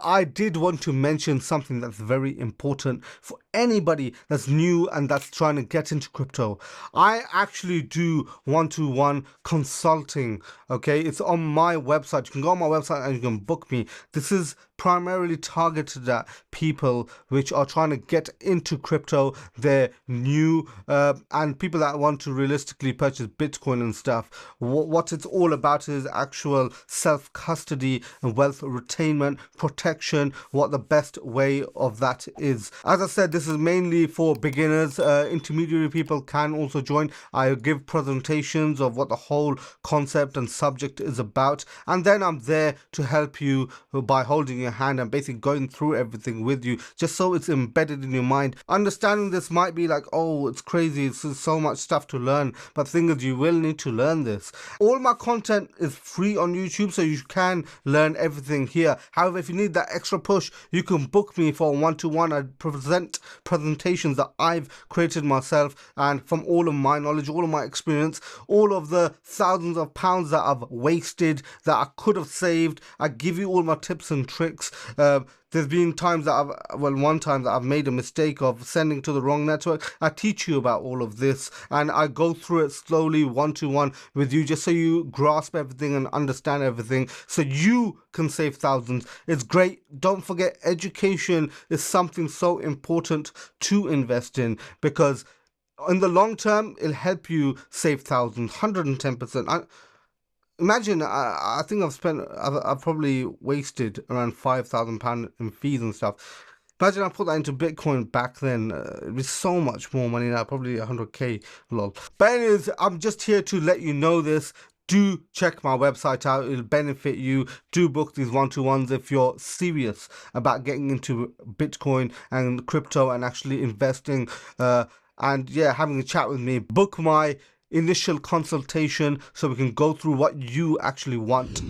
I did want to mention something that's very important for anybody that's new and that's trying to get into crypto. I actually do one-to-one consulting. Okay, it's on my website. You can go on my website and you can book me. This is primarily targeted at people which are trying to get into crypto. They're new and people that want to realistically purchase Bitcoin and stuff. What it's all about is actual self-custody and wealth retainment, protection, what the best way of that is. As I said, this is mainly for beginners. Intermediary people can also join. I give presentations of what the whole concept and subject is about, and then I'm there to help you by holding your hand and basically going through everything with you, just so it's embedded in your mind. Understanding this might be like, oh, it's crazy, it's so much stuff to learn, but the thing is, you will need to learn this. All my content is free on YouTube, so you can learn everything here. However, if you need that extra push, you can book me for one-to-one. I present presentations that I've created myself, and from all of my knowledge, all of my experience, all of the thousands of pounds that I've wasted, that I could have saved. I give you all my tips and tricks. There's been times that one time that I've made a mistake of sending to the wrong network. I teach you about all of this and I go through it slowly one-to-one with you, just so you grasp everything and understand everything, so you can save thousands. It's great. Don't forget, education is something so important to invest in, because in the long term, it'll help you save thousands, 110%. Imagine, I think I've probably wasted around £5,000 in fees and stuff. Imagine I put that into Bitcoin back then. It'd be so much more money now, probably 100k, lol. But anyways, I'm just here to let you know this. Do check my website out, it'll benefit you. Do book these one-to-ones if you're serious about getting into Bitcoin and crypto and actually investing. And yeah, having a chat with me. Book my initial consultation so we can go through what you actually want.